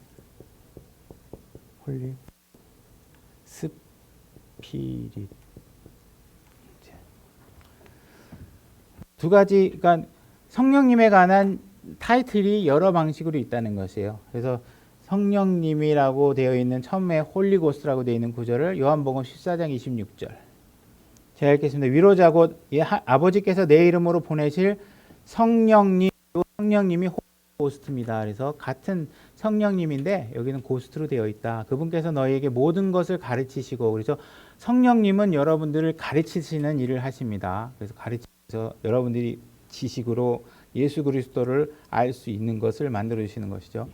Speaker 1: 홀리 스피릿 두 가지, 그러니까 성령님에 관한 타이틀이 여러 방식으로 있다는 것이에요. 그래서 성령님이라고 되어 있는 처음에 홀리고스트라고 되어 있는 구절을 요한복음 14장 26절. 제가 읽겠습니다. 위로자고 아버지께서 내 이름으로 보내실 성령님, 성령님이 고스트입니다. 그래서 같은 성령님인데 여기는 고스트로 되어 있다. 그분께서 너희에게 모든 것을 가르치시고, 그래서 성령님은 여러분들을 가르치시는 일을 하십니다. 그래서 가르치셔서 여러분들이 지식으로 예수 그리스도를 알 수 있는 것을 만들어 주시는 것이죠.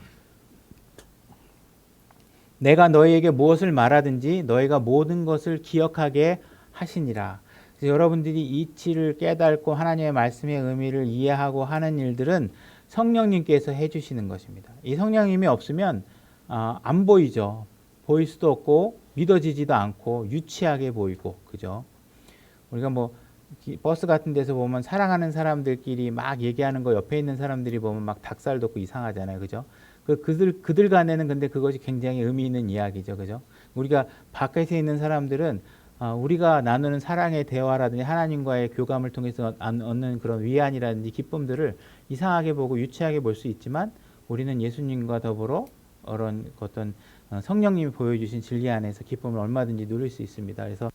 Speaker 1: 내가 너희에게 무엇을 말하든지 너희가 모든 것을 기억하게 하시니라. 그래서 여러분들이 이치를 깨닫고 하나님의 말씀의 의미를 이해하고 하는 일들은 성령님께서 해주시는 것입니다. 이 성령님이 없으면 안 보이죠. 보일 수도 없고 믿어지지도 않고 유치하게 보이고, 그죠? 우리가 뭐 버스 같은 데서 보면 사랑하는 사람들끼리 막 얘기하는 거 옆에 있는 사람들이 보면 막 닭살 돋고 이상하잖아요, 그죠? 그들 간에는 근데 그것이 굉장히 의미 있는 이야기죠, 그죠? 우리가 밖에서 있는 사람들은 우리가 나누는 사랑의 대화라든지 하나님과의 교감을 통해서 얻는 그런 위안이라든지 기쁨들을 이상하게 보고 유치하게 볼 수 있지만, 우리는 예수님과 더불어 그런 어떤 성령님이 보여주신 진리 안에서 기쁨을 얼마든지 누릴 수 있습니다. 그래서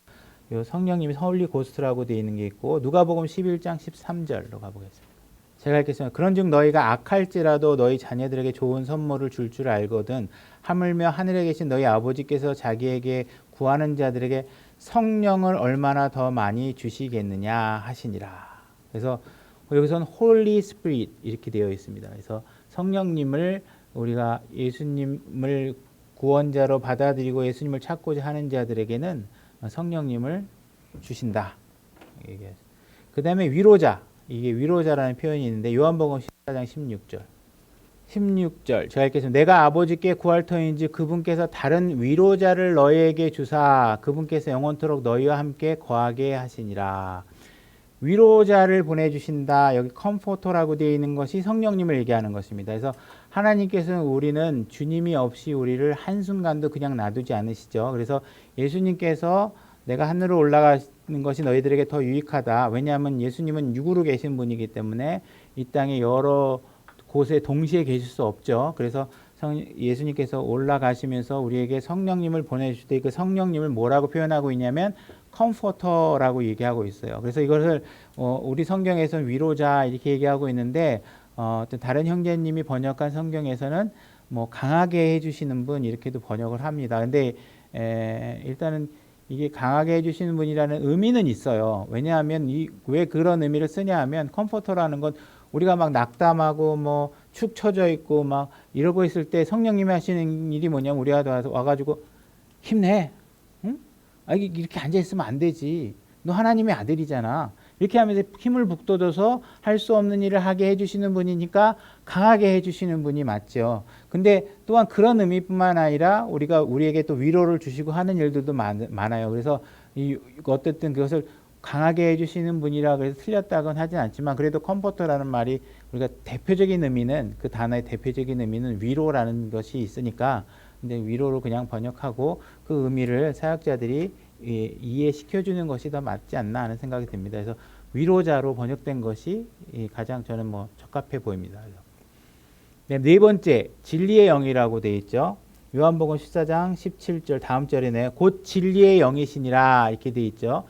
Speaker 1: 요 성령님이 홀리 고스트라고 되어 있는 게 있고, 누가복음 11장 13절로 가보겠습니다. 제가 읽겠습니다. 그런즉 너희가 악할지라도 너희 자녀들에게 좋은 선물을 줄 알거든 하물며 하늘에 계신 너희 아버지께서 자기에게 구하는 자들에게 성령을 얼마나 더 많이 주시겠느냐 하시니라. 그래서 여기서는 홀리 스피릿 이렇게 되어 있습니다. 그래서 성령님을 우리가 예수님을 구원자로 받아들이고 예수님을 찾고자 하는 자들에게는 성령님을 주신다. 그 다음에 위로자, 이게 위로자라는 표현이 있는데 요한복음 14장 16절. 16절 제가 읽겠습니다. 내가 아버지께 구할 터인지 그분께서 다른 위로자를 너희에게 주사 그분께서 영원토록 너희와 함께 거하게 하시니라. 위로자를 보내주신다. 여기 컴포터라고 되어 있는 것이 성령님을 얘기하는 것입니다. 그래서 하나님께서는 우리는 주님이 없이 우리를 한순간도 그냥 놔두지 않으시죠. 그래서 예수님께서 내가 하늘로 올라가는 것이 너희들에게 더 유익하다. 왜냐하면 예수님은 육으로 계신 분이기 때문에 이 땅에 여러 곳에 동시에 계실 수 없죠. 그래서 예수님께서 올라가시면서 우리에게 성령님을 보내주실 때 그 성령님을 뭐라고 표현하고 있냐면 컴포터라고 얘기하고 있어요. 그래서 이것을 우리 성경에서는 위로자 이렇게 얘기하고 있는데 다른 형제님이 번역한 성경에서는 뭐 강하게 해주시는 분 이렇게도 번역을 합니다. 근데 일단은 이게 강하게 해주시는 분이라는 의미는 있어요. 왜냐하면 왜 그런 의미를 쓰냐 하면 컴포터라는 건 우리가 막 낙담하고 뭐 축 처져 있고 막 이러고 있을 때 성령님이 하시는 일이 뭐냐면 우리가 와가지고 힘내. 응? 이렇게 앉아있으면 안 되지. 너 하나님의 아들이잖아. 이렇게 하면서 힘을 북돋워서 할 수 없는 일을 하게 해주시는 분이니까 강하게 해주시는 분이 맞죠. 근데 또한 그런 의미뿐만 아니라 우리에게 또 위로를 주시고 하는 일들도 많아요. 그래서 어쨌든 그것을 강하게 해주시는 분이라 그래서 틀렸다고는 하진 않지만 그래도 컴포터라는 말이 우리가 대표적인 의미는 그 단어의 대표적인 의미는 위로라는 것이 있으니까 근데 위로로 그냥 번역하고 그 의미를 사역자들이 이해시켜주는 것이 더 맞지 않나 하는 생각이 듭니다. 그래서 위로자로 번역된 것이 가장 저는 뭐 적합해 보입니다. 네 번째 진리의 영이라고 되어 있죠. 요한복음 14장 17절 다음 절이네요. 곧 진리의 영이시니라 이렇게 되어 있죠.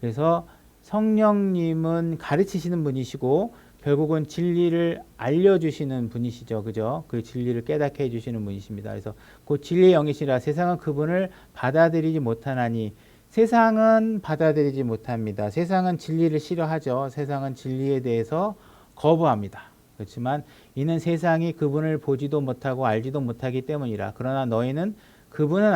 Speaker 1: 그래서 성령님은 가르치시는 분이시고 결국은 진리를 알려주시는 분이시죠. 그죠? 그 진리를 깨닫게 해주시는 분이십니다. 그래서 곧 진리의 영이시라 세상은 그분을 받아들이지 못하나니 세상은 받아들이지 못합니다. 세상은 진리를 싫어하죠. 세상은 진리에 대해서 거부합니다. 그렇지만 이는 세상이 그분을 보지도 못하고 알지도 못하기 때문이라. 그러나 너희는 그분을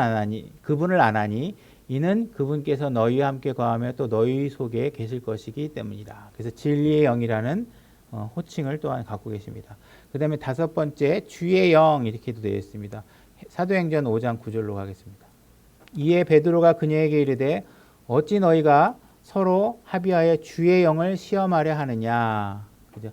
Speaker 1: 아나니 이는 그분께서 너희와 함께 거하며 또 너희 속에 계실 것이기 때문이라. 그래서 진리의 영이라는 호칭을 또한 갖고 계십니다. 그 다음에 다섯 번째 주의 영 이렇게도 되어 있습니다. 사도행전 5장 9절로 가겠습니다. 이에 베드로가 그녀에게 이르되 어찌 너희가 서로 합의하여 주의 영을 시험하려 하느냐. 그죠?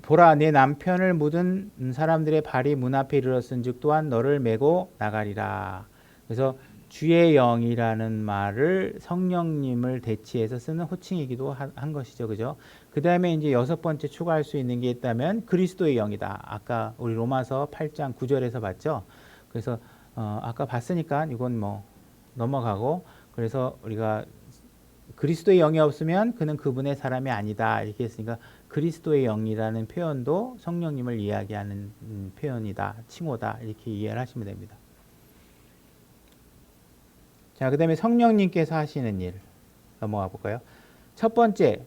Speaker 1: 보라 내 남편을 묻은 사람들의 발이 문 앞에 이르렀은즉 또한 너를 메고 나가리라. 그래서 주의 영이라는 말을 성령님을 대치해서 쓰는 호칭이기도 한 것이죠. 그죠? 그 다음에 이제 여섯 번째 추가할 수 있는 게 있다면 그리스도의 영이다. 아까 우리 로마서 8장 9절에서 봤죠. 그래서 아까 봤으니까 이건 뭐 넘어가고, 그래서 우리가 그리스도의 영이 없으면 그는 그분의 사람이 아니다 이렇게 했으니까 그리스도의 영이라는 표현도 성령님을 이야기하는 표현이다, 칭호다 이렇게 이해를 하시면 됩니다. 자, 그 다음에 성령님께서 하시는 일 넘어가 볼까요? 첫 번째,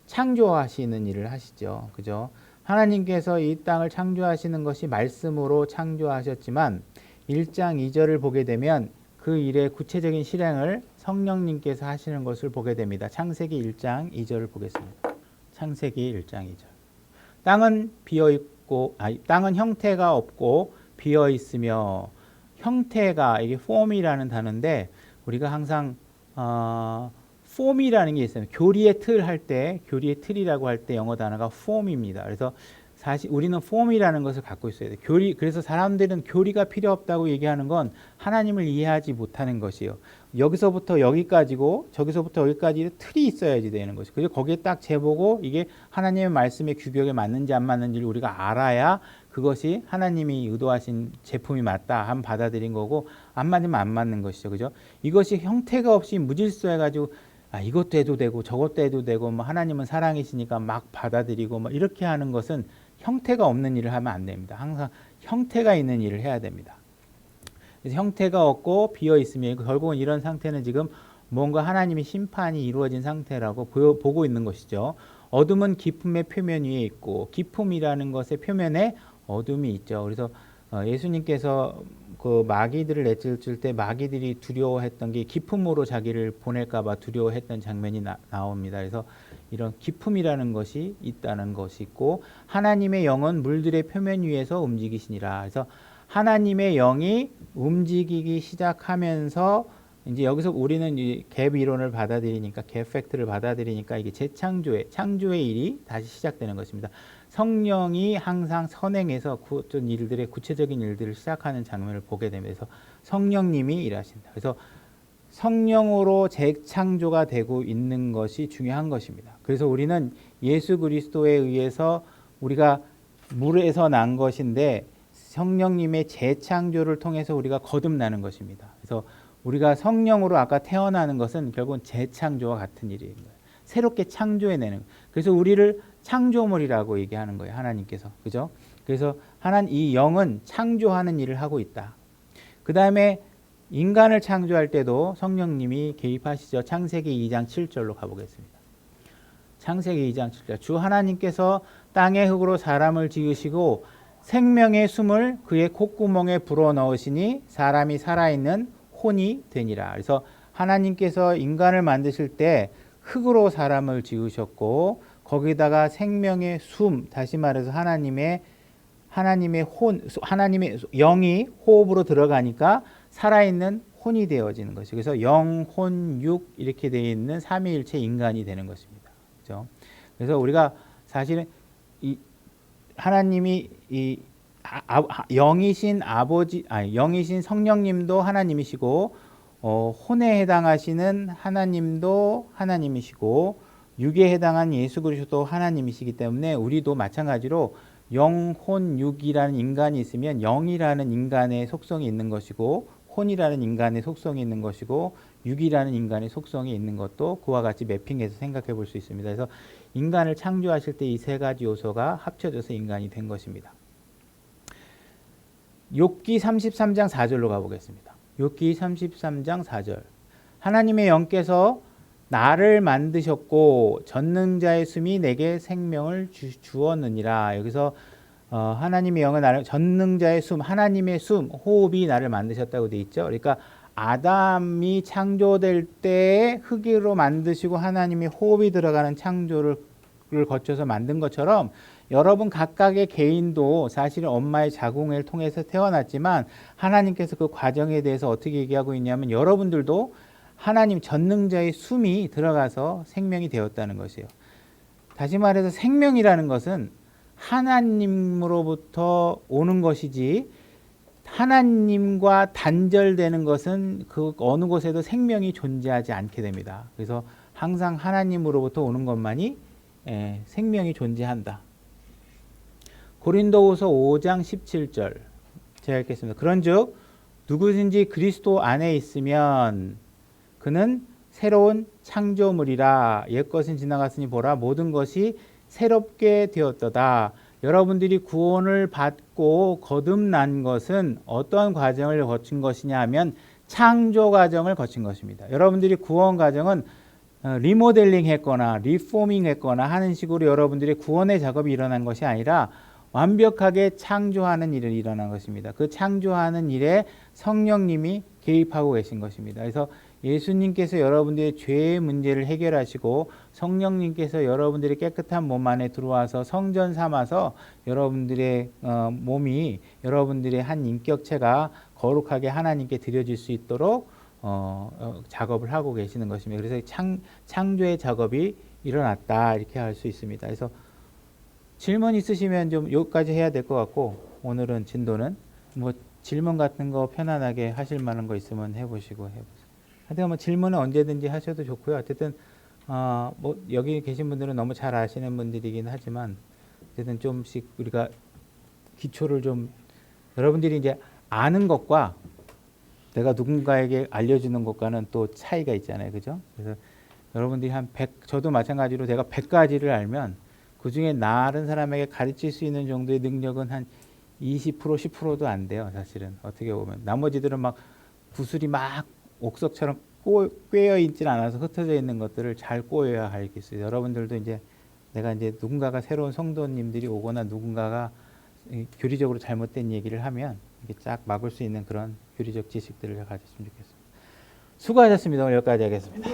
Speaker 1: 창조하시는 일을 하시죠. 그죠? 하나님께서 이 땅을 창조하시는 것이 말씀으로 창조하셨지만 1장 2절을 보게 되면 그 일의 구체적인 실행을 성령님께서 하시는 것을 보게 됩니다. 창세기 1장 2절을 보겠습니다. 창세기 1장 2절. 땅은 비어 있고 땅은 형태가 없고 비어 있으며, 형태가 이게 form이라는 단어인데 우리가 항상 form이라는 게 있어요. 교리의 틀 할 때, 교리의 틀이라고 할 때 영어 단어가 form입니다. 그래서 사실 우리는 form이라는 것을 갖고 있어야 돼요. 그래서 사람들은 교리가 필요 없다고 얘기하는 건 하나님을 이해하지 못하는 것이에요. 여기서부터 여기까지고 저기서부터 여기까지 틀이 있어야지 되는 것이죠. 그래서 거기에 딱 재보고 이게 하나님의 말씀의 규격에 맞는지 안 맞는지를 우리가 알아야 그것이 하나님이 의도하신 제품이 맞다 하면 받아들인 거고, 안 맞으면 안 맞는 것이죠. 그죠? 이것이 형태가 없이 무질서해가지고 이것도 해도 되고 저것도 해도 되고 뭐 하나님은 사랑이시니까 막 받아들이고 뭐 이렇게 하는 것은 형태가 없는 일을 하면 안 됩니다. 항상 형태가 있는 일을 해야 됩니다. 그래서 형태가 없고 비어 있으면 결국은 이런 상태는 지금 뭔가 하나님의 심판이 이루어진 상태라고 보고 있는 것이죠. 어둠은 기쁨의 표면 위에 있고, 기쁨이라는 것의 표면에 어둠이 있죠. 그래서 예수님께서 그 마귀들을 내쫓을 때 마귀들이 두려워했던 게 기품으로 자기를 보낼까 봐 두려워했던 장면이 나옵니다. 그래서 이런 기품이라는 것이 있다는 것이 있고, 하나님의 영은 물들의 표면 위에서 움직이시니라. 그래서 하나님의 영이 움직이기 시작하면서 이제 여기서 우리는 갭 이론을 받아들이니까, 갭 팩트를 받아들이니까 이게 창조의 일이 다시 시작되는 것입니다. 성령이 항상 선행해서 어떤 일들의 구체적인 일들을 시작하는 장면을 보게 되면서 성령님이 일하신다. 그래서 성령으로 재창조가 되고 있는 것이 중요한 것입니다. 그래서 우리는 예수 그리스도에 의해서 우리가 물에서 난 것인데 성령님의 재창조를 통해서 우리가 거듭나는 것입니다. 그래서 우리가 성령으로 아까 태어나는 것은 결국은 재창조와 같은 일인 거예요. 새롭게 창조해내는. 그래서 우리를 창조물이라고 얘기하는 거예요. 하나님께서. 그죠? 그래서 이 영은 창조하는 일을 하고 있다. 그 다음에 인간을 창조할 때도 성령님이 개입하시죠. 창세기 2장 7절로 가보겠습니다. 창세기 2장 7절. 주 하나님께서 땅의 흙으로 사람을 지으시고 생명의 숨을 그의 콧구멍에 불어넣으시니 사람이 살아있는 혼이 되니라. 그래서 하나님께서 인간을 만드실 때 흙으로 사람을 지으셨고 거기다가 생명의 숨, 다시 말해서 하나님의 영이 호흡으로 들어가니까 살아있는 혼이 되어지는 것이죠. 그래서 영, 혼, 육 이렇게 되어 있는 삼위일체 인간이 되는 것입니다. 그렇죠? 그래서 우리가 사실은 하나님이 영이신 성령님도 하나님이시고 혼에 해당하시는 하나님도 하나님이시고 육에 해당한 예수 그리스도 하나님이시기 때문에 우리도 마찬가지로 영, 혼, 육이라는 인간이 있으면 영이라는 인간의 속성이 있는 것이고 혼이라는 인간의 속성이 있는 것이고 육이라는 인간의 속성이 있는 것도 그와 같이 매핑해서 생각해 볼 수 있습니다. 그래서 인간을 창조하실 때 이 세 가지 요소가 합쳐져서 인간이 된 것입니다. 욥기 33장 4절로 가보겠습니다. 욥기 33장 4절. 하나님의 영께서 나를 만드셨고 전능자의 숨이 내게 생명을 주었느니라. 여기서 하나님의 영은 나를, 전능자의 숨, 하나님의 숨, 호흡이 나를 만드셨다고 돼 있죠. 그러니까 아담이 창조될 때 흙으로 만드시고 하나님이 호흡이 들어가는 창조를 거쳐서 만든 것처럼 여러분 각각의 개인도 사실은 엄마의 자궁을 통해서 태어났지만 하나님께서 그 과정에 대해서 어떻게 얘기하고 있냐면 여러분들도 하나님 전능자의 숨이 들어가서 생명이 되었다는 것이에요. 다시 말해서 생명이라는 것은 하나님으로부터 오는 것이지 하나님과 단절되는 것은 그 어느 곳에도 생명이 존재하지 않게 됩니다. 그래서 항상 하나님으로부터 오는 것만이 생명이 존재한다. 고린도후서 5장 17절 제가 읽겠습니다. 그런즉 누구든지 그리스도 안에 있으면 그는 새로운 창조물이라 옛것은 지나갔으니 보라 모든 것이 새롭게 되었도다. 여러분들이 구원을 받고 거듭난 것은 어떤 과정을 거친 것이냐 하면 창조 과정을 거친 것입니다. 여러분들이 구원 과정은 리모델링 했거나 리포밍 했거나 하는 식으로 여러분들의 구원의 작업이 일어난 것이 아니라 완벽하게 창조하는 일이 일어난 것입니다. 그 창조하는 일에 성령님이 개입하고 계신 것입니다. 그래서 예수님께서 여러분들의 죄의 문제를 해결하시고 성령님께서 여러분들의 깨끗한 몸 안에 들어와서 성전 삼아서 여러분들의 몸이 여러분들의 한 인격체가 거룩하게 하나님께 드려질 수 있도록 작업을 하고 계시는 것입니다. 그래서 창조의 작업이 일어났다 이렇게 할 수 있습니다. 그래서 질문 있으시면 좀 여기까지 해야 될 것 같고 오늘은 진도는 뭐 질문 같은 거 편안하게 하실 만한 거 있으면 해보시고. 하여튼 뭐 질문은 언제든지 하셔도 좋고요. 어쨌든 뭐 여기 계신 분들은 너무 잘 아시는 분들이긴 하지만 어쨌든 좀씩 우리가 기초를 좀 여러분들이 이제 아는 것과 내가 누군가에게 알려주는 것과는 또 차이가 있잖아요, 그죠? 그래서 여러분들이 한 100, 저도 마찬가지로 내가 100가지를 알면 그 중에 다른 사람에게 가르칠 수 있는 정도의 능력은 한 20%, 10%도 안 돼요, 사실은. 어떻게 보면. 나머지들은 막 구슬이 막 옥석처럼 꿰어 있질 않아서 흩어져 있는 것들을 잘 꼬여야 알겠어요. 여러분들도 이제 내가 이제 누군가가 새로운 성도님들이 오거나 누군가가 교리적으로 잘못된 얘기를 하면 이게 쫙 막을 수 있는 그런 교리적 지식들을 가졌으면 좋겠습니다. 수고하셨습니다. 오늘 여기까지 하겠습니다.